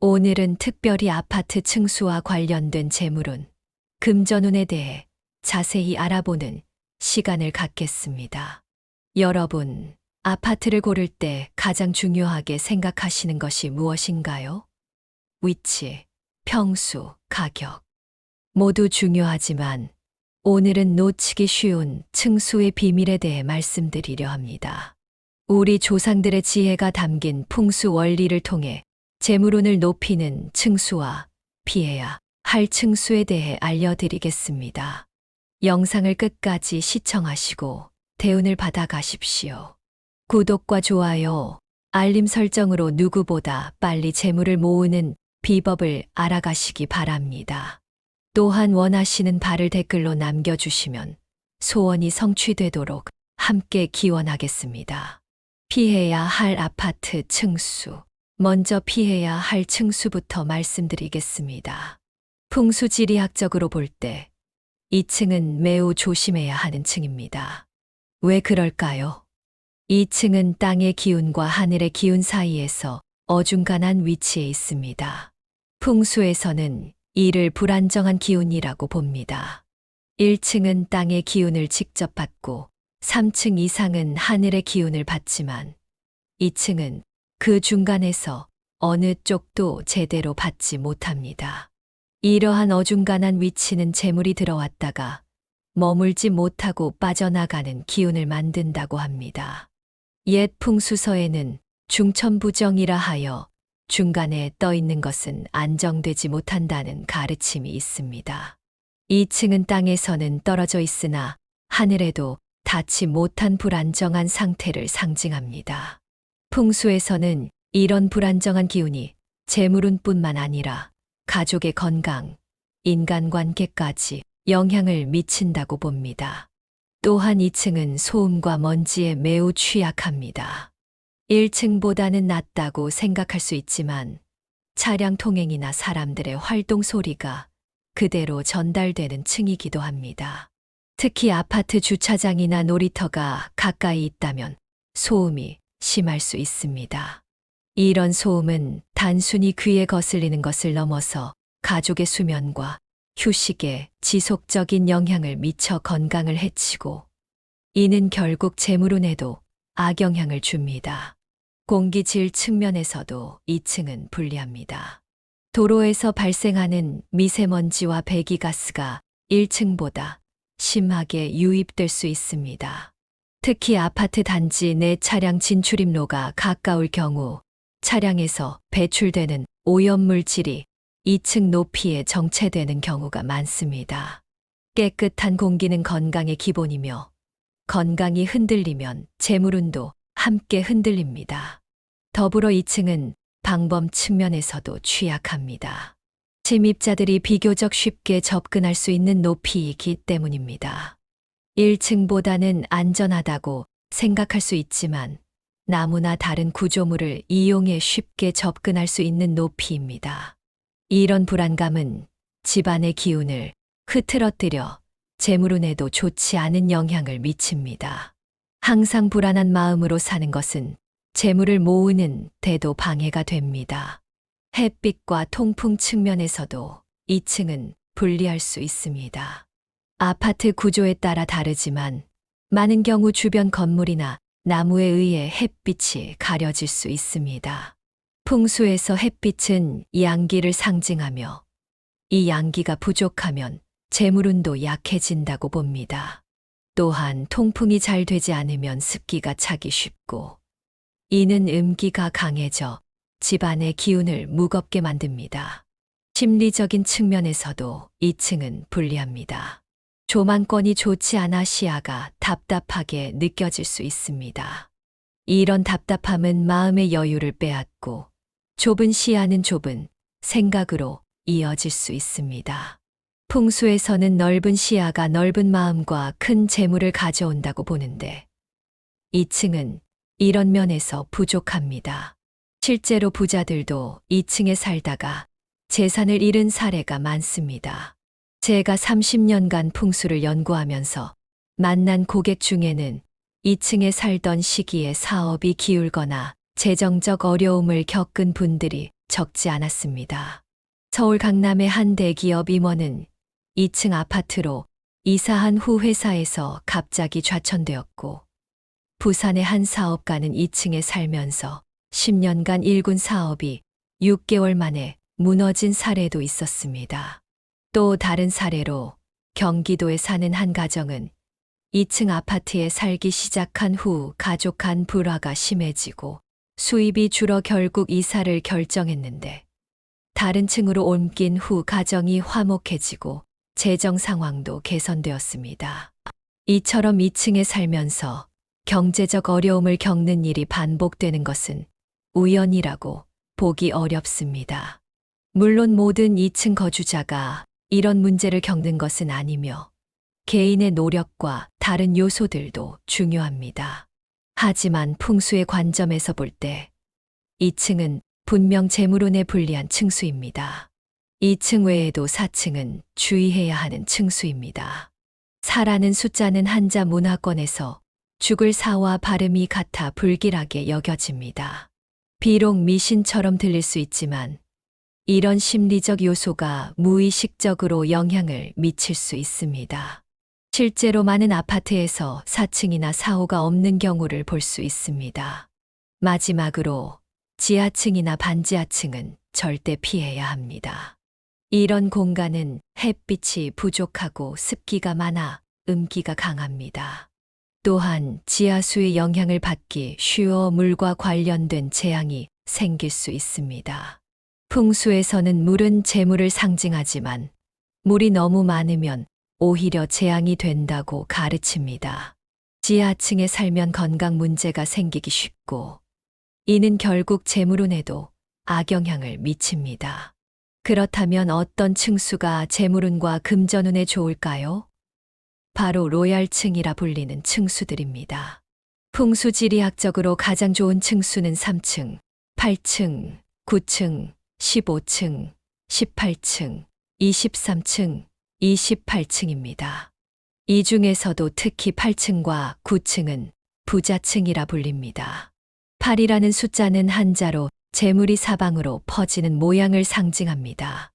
오늘은 특별히 아파트 층수와 관련된 재물운, 금전운에 대해 자세히 알아보는 시간을 갖겠습니다. 여러분, 아파트를 고를 때 가장 중요하게 생각하시는 것이 무엇인가요? 위치, 평수, 가격. 모두 중요하지만 오늘은 놓치기 쉬운 층수의 비밀에 대해 말씀드리려 합니다. 우리 조상들의 지혜가 담긴 풍수 원리를 통해 재물운을 높이는 층수와 피해야 할 층수에 대해 알려드리겠습니다. 영상을 끝까지 시청하시고 대운을 받아가십시오. 구독과 좋아요, 알림 설정으로 누구보다 빨리 재물을 모으는 비법을 알아가시기 바랍니다. 또한 원하시는 바를 댓글로 남겨주시면 소원이 성취되도록 함께 기원하겠습니다. 피해야 할 아파트 층수. 먼저 피해야 할 층수부터 말씀드리겠습니다. 풍수지리학적으로 볼 때 이 층은 매우 조심해야 하는 층입니다. 왜 그럴까요? 이 층은 땅의 기운과 하늘의 기운 사이에서 어중간한 위치에 있습니다. 풍수에서는 이를 불안정한 기운이라고 봅니다. 1층은 땅의 기운을 직접 받고 3층 이상은 하늘의 기운을 받지만 2층은 그 중간에서 어느 쪽도 제대로 받지 못합니다. 이러한 어중간한 위치는 재물이 들어왔다가 머물지 못하고 빠져나가는 기운을 만든다고 합니다. 옛 풍수서에는 중천부정이라 하여 중간에 떠 있는 것은 안정되지 못한다는 가르침이 있습니다. 2층은 땅에서는 떨어져 있으나 하늘에도 닿지 못한 불안정한 상태를 상징합니다. 풍수에서는 이런 불안정한 기운이 재물운뿐만 아니라 가족의 건강, 인간관계까지 영향을 미친다고 봅니다. 또한 2층은 소음과 먼지에 매우 취약합니다. 1층보다는 낫다고 생각할 수 있지만 차량 통행이나 사람들의 활동 소리가 그대로 전달되는 층이기도 합니다. 특히 아파트 주차장이나 놀이터가 가까이 있다면 소음이 심할 수 있습니다. 이런 소음은 단순히 귀에 거슬리는 것을 넘어서 가족의 수면과 휴식에 지속적인 영향을 미쳐 건강을 해치고 이는 결국 재물운에도 악영향을 줍니다. 공기질 측면에서도 2층은 불리합니다. 도로에서 발생하는 미세먼지와 배기가스가 1층보다 심하게 유입될 수 있습니다. 특히 아파트 단지 내 차량 진출입로가 가까울 경우 차량에서 배출되는 오염물질이 2층 높이에 정체되는 경우가 많습니다. 깨끗한 공기는 건강의 기본이며 건강이 흔들리면 재물운도 함께 흔들립니다. 더불어 2층은 방범 측면에서도 취약합니다. 침입자들이 비교적 쉽게 접근할 수 있는 높이이기 때문입니다. 1층보다는 안전하다고 생각할 수 있지만 나무나 다른 구조물을 이용해 쉽게 접근할 수 있는 높이입니다. 이런 불안감은 집안의 기운을 흐트러뜨려 재물운에도 좋지 않은 영향을 미칩니다. 항상 불안한 마음으로 사는 것은 재물을 모으는 데도 방해가 됩니다. 햇빛과 통풍 측면에서도 2층은 불리할 수 있습니다. 아파트 구조에 따라 다르지만 많은 경우 주변 건물이나 나무에 의해 햇빛이 가려질 수 있습니다. 풍수에서 햇빛은 양기를 상징하며 이 양기가 부족하면 재물운도 약해진다고 봅니다. 또한 통풍이 잘 되지 않으면 습기가 차기 쉽고 이는 음기가 강해져 집안의 기운을 무겁게 만듭니다. 심리적인 측면에서도 2층은 불리합니다. 조망권이 좋지 않아 시야가 답답하게 느껴질 수 있습니다. 이런 답답함은 마음의 여유를 빼앗고 좁은 시야는 좁은 생각으로 이어질 수 있습니다. 풍수에서는 넓은 시야가 넓은 마음과 큰 재물을 가져온다고 보는데 2층은 이런 면에서 부족합니다. 실제로 부자들도 2층에 살다가 재산을 잃은 사례가 많습니다. 제가 30년간 풍수를 연구하면서 만난 고객 중에는 2층에 살던 시기에 사업이 기울거나 재정적 어려움을 겪은 분들이 적지 않았습니다. 서울 강남의 한 대기업 임원은 2층 아파트로 이사한 후 회사에서 갑자기 좌천되었고, 부산의 한 사업가는 2층에 살면서 10년간 일군 사업이 6개월 만에 무너진 사례도 있었습니다. 또 다른 사례로 경기도에 사는 한 가정은 2층 아파트에 살기 시작한 후 가족 간 불화가 심해지고 수입이 줄어 결국 이사를 결정했는데, 다른 층으로 옮긴 후 가정이 화목해지고 재정 상황도 개선되었습니다. 이처럼 2층에 살면서 경제적 어려움을 겪는 일이 반복되는 것은 우연이라고 보기 어렵습니다. 물론 모든 2층 거주자가 이런 문제를 겪는 것은 아니며 개인의 노력과 다른 요소들도 중요합니다. 하지만 풍수의 관점에서 볼 때 2층은 분명 재물운에 불리한 층수입니다. 2층 외에도 4층은 주의해야 하는 층수입니다. 4라는 숫자는 한자 문화권에서 죽을 사와 발음이 같아 불길하게 여겨집니다. 비록 미신처럼 들릴 수 있지만 이런 심리적 요소가 무의식적으로 영향을 미칠 수 있습니다. 실제로 많은 아파트에서 4층이나 4호가 없는 경우를 볼 수 있습니다. 마지막으로 지하층이나 반지하층은 절대 피해야 합니다. 이런 공간은 햇빛이 부족하고 습기가 많아 음기가 강합니다. 또한 지하수의 영향을 받기 쉬워 물과 관련된 재앙이 생길 수 있습니다. 풍수에서는 물은 재물을 상징하지만 물이 너무 많으면 오히려 재앙이 된다고 가르칩니다. 지하층에 살면 건강 문제가 생기기 쉽고, 이는 결국 재물운에도 악영향을 미칩니다. 그렇다면 어떤 층수가 재물운과 금전운에 좋을까요? 바로 로얄층이라 불리는 층수들입니다. 풍수지리학적으로 가장 좋은 층수는 3층, 8층, 9층, 15층, 18층, 23층, 28층입니다. 이 중에서도 특히 8층과 9층은 부자층이라 불립니다. 8이라는 숫자는 한자로 재물이 사방으로 퍼지는 모양을 상징합니다.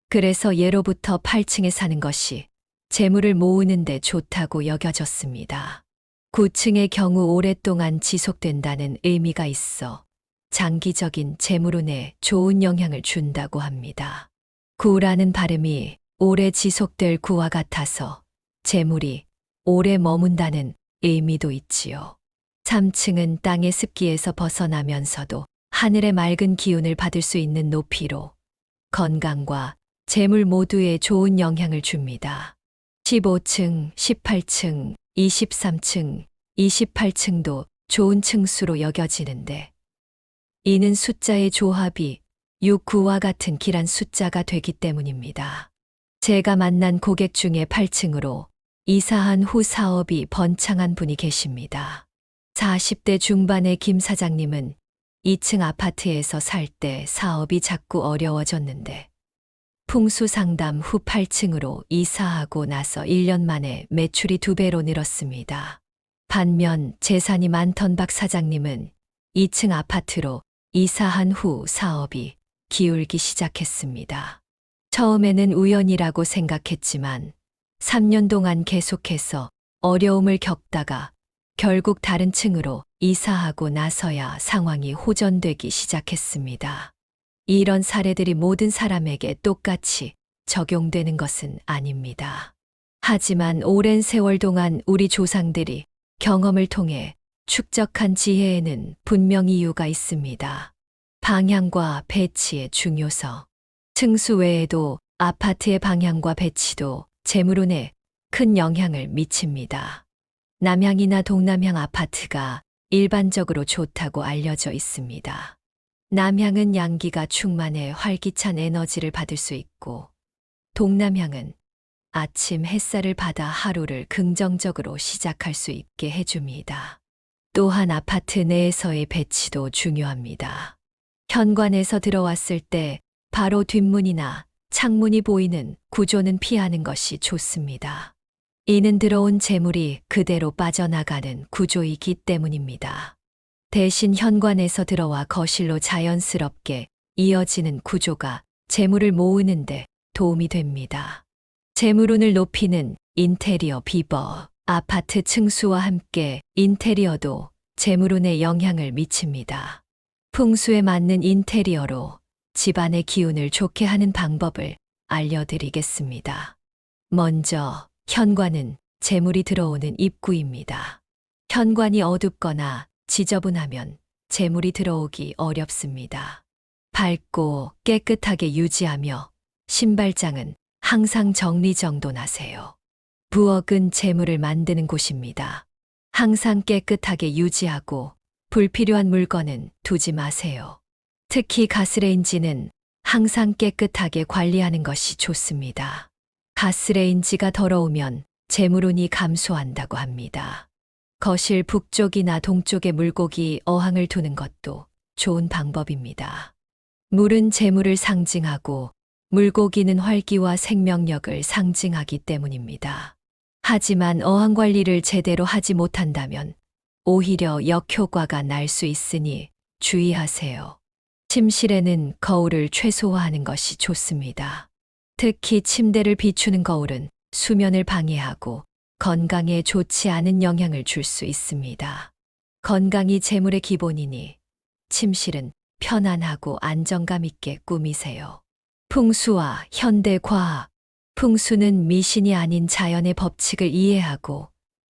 그래서 예로부터 8층에 사는 것이 재물을 모으는 데 좋다고 여겨졌습니다. 9층의 경우 오랫동안 지속된다는 의미가 있어 장기적인 재물운에 좋은 영향을 준다고 합니다. 9라는 발음이 오래 지속될 구와 같아서 재물이 오래 머문다는 의미도 있지요. 3층은 땅의 습기에서 벗어나면서도 하늘의 맑은 기운을 받을 수 있는 높이로 건강과 재물 모두에 좋은 영향을 줍니다. 15층, 18층, 23층, 28층도 좋은 층수로 여겨지는데, 이는 숫자의 조합이 6, 9와 같은 길한 숫자가 되기 때문입니다. 제가 만난 고객 중에 8층으로 이사한 후 사업이 번창한 분이 계십니다. 40대 중반의 김 사장님은 2층 아파트에서 살 때 사업이 자꾸 어려워졌는데, 풍수 상담 후 8층으로 이사하고 나서 1년 만에 매출이 2배로 늘었습니다. 반면 재산이 많던 박 사장님은 2층 아파트로 이사한 후 사업이 기울기 시작했습니다. 처음에는 우연이라고 생각했지만 3년 동안 계속해서 어려움을 겪다가 결국 다른 층으로 이사하고 나서야 상황이 호전되기 시작했습니다. 이런 사례들이 모든 사람에게 똑같이 적용되는 것은 아닙니다. 하지만 오랜 세월 동안 우리 조상들이 경험을 통해 축적한 지혜에는 분명 이유가 있습니다. 방향과 배치의 중요성. 층수 외에도 아파트의 방향과 배치도 재물운에 큰 영향을 미칩니다. 남향이나 동남향 아파트가 일반적으로 좋다고 알려져 있습니다. 남향은 양기가 충만해 활기찬 에너지를 받을 수 있고, 동남향은 아침 햇살을 받아 하루를 긍정적으로 시작할 수 있게 해줍니다. 또한 아파트 내에서의 배치도 중요합니다. 현관에서 들어왔을 때 바로 뒷문이나 창문이 보이는 구조는 피하는 것이 좋습니다. 이는 들어온 재물이 그대로 빠져나가는 구조이기 때문입니다. 대신 현관에서 들어와 거실로 자연스럽게 이어지는 구조가 재물을 모으는데 도움이 됩니다. 재물운을 높이는 인테리어 비법. 아파트 층수와 함께 인테리어도 재물운에 영향을 미칩니다. 풍수에 맞는 인테리어로 집안의 기운을 좋게 하는 방법을 알려드리겠습니다. 먼저 현관은 재물이 들어오는 입구입니다. 현관이 어둡거나 지저분하면 재물이 들어오기 어렵습니다. 밝고 깨끗하게 유지하며 신발장은 항상 정리정돈하세요. 부엌은 재물을 만드는 곳입니다. 항상 깨끗하게 유지하고 불필요한 물건은 두지 마세요. 특히 가스레인지는 항상 깨끗하게 관리하는 것이 좋습니다. 가스레인지가 더러우면 재물운이 감소한다고 합니다. 거실 북쪽이나 동쪽에 물고기 어항을 두는 것도 좋은 방법입니다. 물은 재물을 상징하고 물고기는 활기와 생명력을 상징하기 때문입니다. 하지만 어항 관리를 제대로 하지 못한다면 오히려 역효과가 날 수 있으니 주의하세요. 침실에는 거울을 최소화하는 것이 좋습니다. 특히 침대를 비추는 거울은 수면을 방해하고 건강에 좋지 않은 영향을 줄 수 있습니다. 건강이 재물의 기본이니 침실은 편안하고 안정감 있게 꾸미세요. 풍수와 현대과학. 풍수는 미신이 아닌 자연의 법칙을 이해하고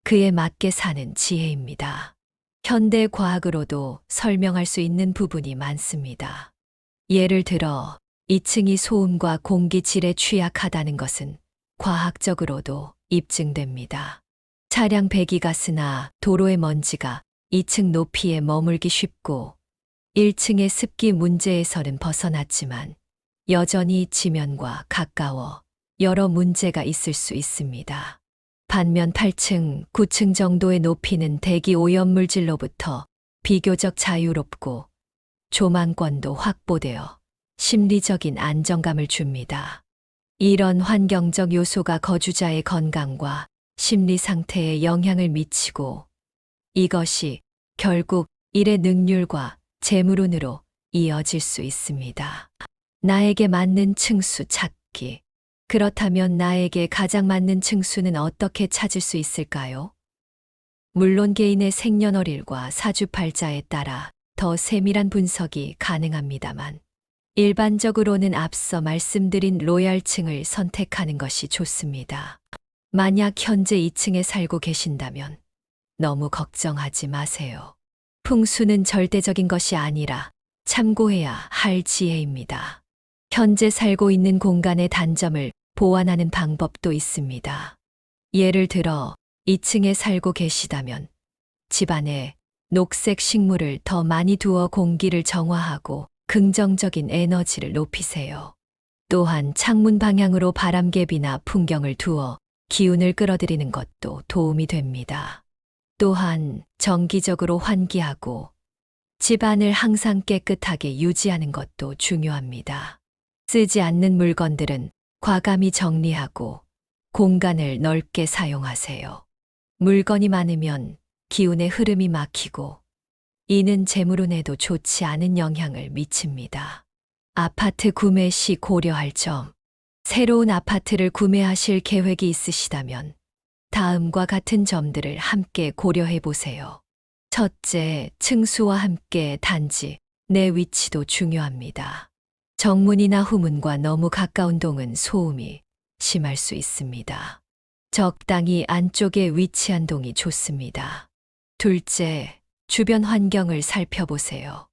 그에 맞게 사는 지혜입니다. 현대과학으로도 설명할 수 있는 부분이 많습니다. 예를 들어 2층이 소음과 공기 질에 취약하다는 것은 과학적으로도 입증됩니다. 차량 배기가스나 도로의 먼지가 2층 높이에 머물기 쉽고 1층의 습기 문제에서는 벗어났지만 여전히 지면과 가까워 여러 문제가 있을 수 있습니다. 반면 8층, 9층 정도의 높이는 대기 오염물질로부터 비교적 자유롭고 조망권도 확보되어 심리적인 안정감을 줍니다. 이런 환경적 요소가 거주자의 건강과 심리 상태에 영향을 미치고 이것이 결국 일의 능률과 재물운으로 이어질 수 있습니다. 나에게 맞는 층수 찾기. 그렇다면 나에게 가장 맞는 층수는 어떻게 찾을 수 있을까요? 물론 개인의 생년월일과 사주팔자에 따라 더 세밀한 분석이 가능합니다만 일반적으로는 앞서 말씀드린 로얄층을 선택하는 것이 좋습니다. 만약 현재 2층에 살고 계신다면 너무 걱정하지 마세요. 풍수는 절대적인 것이 아니라 참고해야 할 지혜입니다. 현재 살고 있는 공간의 단점을 보완하는 방법도 있습니다. 예를 들어 2층에 살고 계시다면 집안에 녹색 식물을 더 많이 두어 공기를 정화하고 긍정적인 에너지를 높이세요. 또한 창문 방향으로 바람개비나 풍경을 두어 기운을 끌어들이는 것도 도움이 됩니다. 또한 정기적으로 환기하고 집안을 항상 깨끗하게 유지하는 것도 중요합니다. 쓰지 않는 물건들은 과감히 정리하고 공간을 넓게 사용하세요. 물건이 많으면 기운의 흐름이 막히고 이는 재물운에도 좋지 않은 영향을 미칩니다. 아파트 구매 시 고려할 점. 새로운 아파트를 구매하실 계획이 있으시다면 다음과 같은 점들을 함께 고려해 보세요. 첫째, 층수와 함께 단지 내 위치도 중요합니다. 정문이나 후문과 너무 가까운 동은 소음이 심할 수 있습니다. 적당히 안쪽에 위치한 동이 좋습니다. 둘째, 주변 환경을 살펴보세요.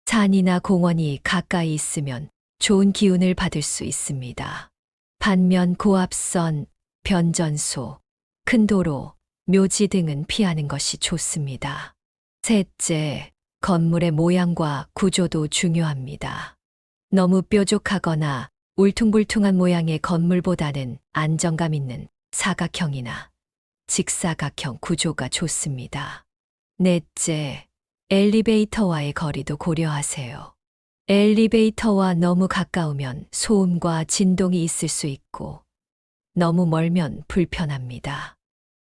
산이나 공원이 가까이 있으면 좋은 기운을 받을 수 있습니다. 반면 고압선, 변전소, 큰 도로, 묘지 등은 피하는 것이 좋습니다. 셋째, 건물의 모양과 구조도 중요합니다. 너무 뾰족하거나 울퉁불퉁한 모양의 건물보다는 안정감 있는 사각형이나 직사각형 구조가 좋습니다. 넷째, 엘리베이터와의 거리도 고려하세요. 엘리베이터와 너무 가까우면 소음과 진동이 있을 수 있고 너무 멀면 불편합니다.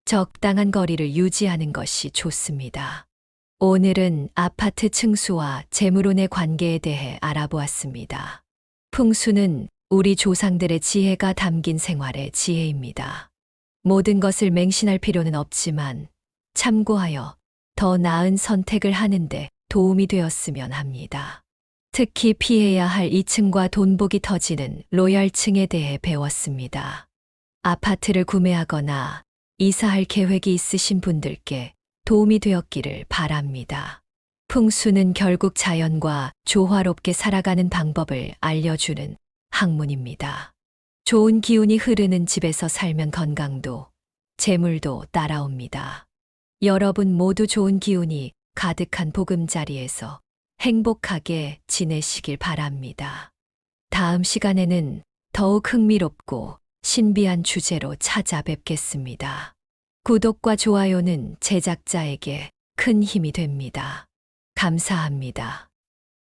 적당한 거리를 유지하는 것이 좋습니다. 오늘은 아파트 층수와 재물운의 관계에 대해 알아보았습니다. 풍수는 우리 조상들의 지혜가 담긴 생활의 지혜입니다. 모든 것을 맹신할 필요는 없지만 참고하여 더 나은 선택을 하는데 도움이 되었으면 합니다. 특히 피해야 할 2층과 돈복이 터지는 로열층에 대해 배웠습니다. 아파트를 구매하거나 이사할 계획이 있으신 분들께 도움이 되었기를 바랍니다. 풍수는 결국 자연과 조화롭게 살아가는 방법을 알려주는 학문입니다. 좋은 기운이 흐르는 집에서 살면 건강도, 재물도 따라옵니다. 여러분 모두 좋은 기운이 가득한 보금자리에서 행복하게 지내시길 바랍니다. 다음 시간에는 더욱 흥미롭고 신비한 주제로 찾아뵙겠습니다. 구독과 좋아요는 제작자에게 큰 힘이 됩니다. 감사합니다.